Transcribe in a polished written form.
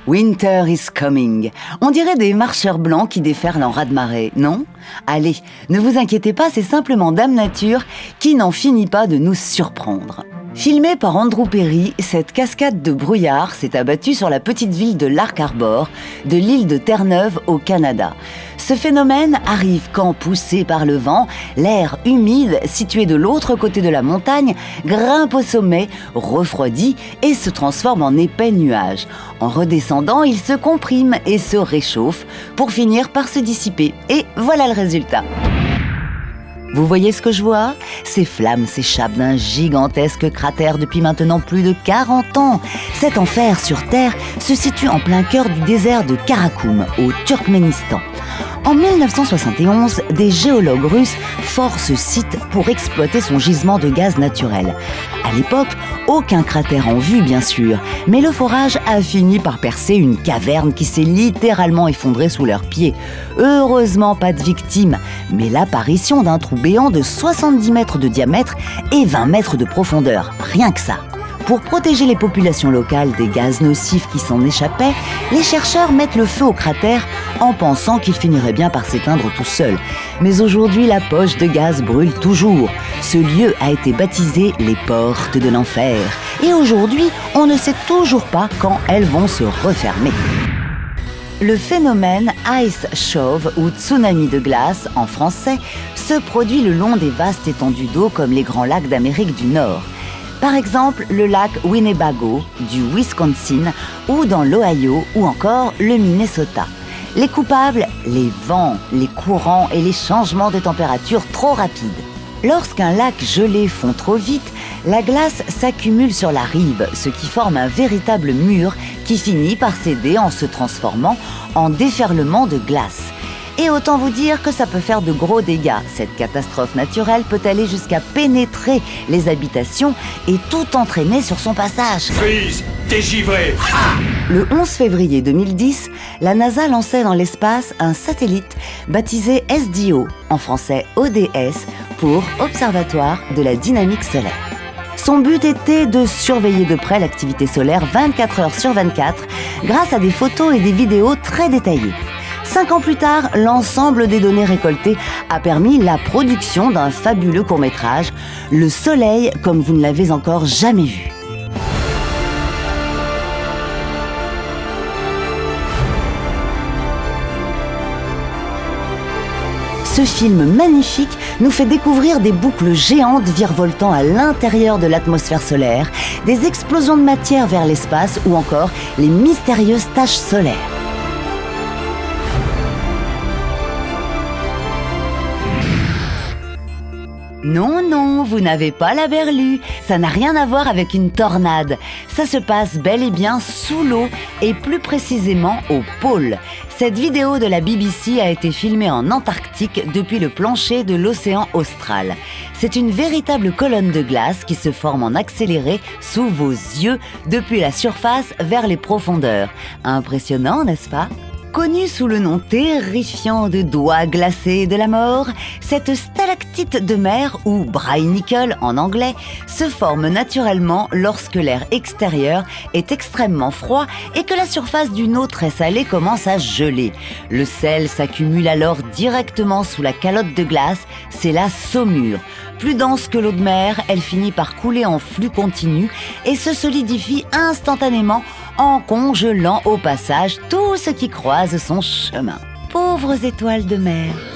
Winter is coming. On dirait des marcheurs blancs qui déferlent en raz-de-marée, non ? Allez, ne vous inquiétez pas, c'est simplement Dame Nature qui n'en finit pas de nous surprendre. Filmée par Andrew Perry, cette cascade de brouillard s'est abattue sur la petite ville de Lark Harbor, de l'île de Terre-Neuve au Canada. Ce phénomène arrive quand, poussé par le vent, l'air humide, situé de l'autre côté de la montagne, grimpe au sommet, refroidit et se transforme en épais nuages. En redescendant, il se comprime et se réchauffe pour finir par se dissiper. Et voilà le résultat. Vous voyez ce que je vois ? Ces flammes s'échappent d'un gigantesque cratère depuis maintenant plus de 40 ans. Cet enfer sur Terre se situe en plein cœur du désert de Karakoum, au Turkménistan. En 1971, des géologues russes forent ce site pour exploiter son gisement de gaz naturel. À l'époque, aucun cratère en vue bien sûr, mais le forage a fini par percer une caverne qui s'est littéralement effondrée sous leurs pieds. Heureusement pas de victimes, mais l'apparition d'un trou béant de 70 mètres de diamètre et 20 mètres de profondeur, rien que ça. Pour protéger les populations locales des gaz nocifs qui s'en échappaient, les chercheurs mettent le feu au cratère en pensant qu'il finirait bien par s'éteindre tout seul. Mais aujourd'hui, la poche de gaz brûle toujours. Ce lieu a été baptisé les portes de l'enfer. Et aujourd'hui, on ne sait toujours pas quand elles vont se refermer. Le phénomène Ice Shove ou tsunami de glace en français se produit le long des vastes étendues d'eau comme les grands lacs d'Amérique du Nord. Par exemple, le lac Winnebago du Wisconsin ou dans l'Ohio ou encore le Minnesota. Les coupables, les vents, les courants et les changements de température trop rapides. Lorsqu'un lac gelé fond trop vite, la glace s'accumule sur la rive, ce qui forme un véritable mur qui finit par céder en se transformant en déferlement de glace. Et autant vous dire que ça peut faire de gros dégâts. Cette catastrophe naturelle peut aller jusqu'à pénétrer les habitations et tout entraîner sur son passage. Freeze, t'es givré. Le 11 février 2010, la NASA lançait dans l'espace un satellite baptisé SDO, en français ODS, pour Observatoire de la dynamique solaire. Son but était de surveiller de près l'activité solaire 24 heures sur 24 grâce à des photos et des vidéos très détaillées. 5 ans plus tard, l'ensemble des données récoltées a permis la production d'un fabuleux court-métrage, Le Soleil comme vous ne l'avez encore jamais vu. Ce film magnifique nous fait découvrir des boucles géantes virevoltant à l'intérieur de l'atmosphère solaire, des explosions de matière vers l'espace ou encore les mystérieuses taches solaires. Non, vous n'avez pas la berlue, ça n'a rien à voir avec une tornade. Ça se passe bel et bien sous l'eau et plus précisément au pôle. Cette vidéo de la BBC a été filmée en Antarctique depuis le plancher de l'océan Austral. C'est une véritable colonne de glace qui se forme en accéléré sous vos yeux depuis la surface vers les profondeurs. Impressionnant, n'est-ce pas ? Connue sous le nom terrifiant de doigts glacés de la mort, cette stalactite de mer, ou brine-nickel en anglais, se forme naturellement lorsque l'air extérieur est extrêmement froid et que la surface d'une eau très salée commence à geler. Le sel s'accumule alors directement sous la calotte de glace, c'est la saumure. Plus dense que l'eau de mer, elle finit par couler en flux continu et se solidifie instantanément en congelant au passage tout ce qui croise son chemin. Pauvres étoiles de mer!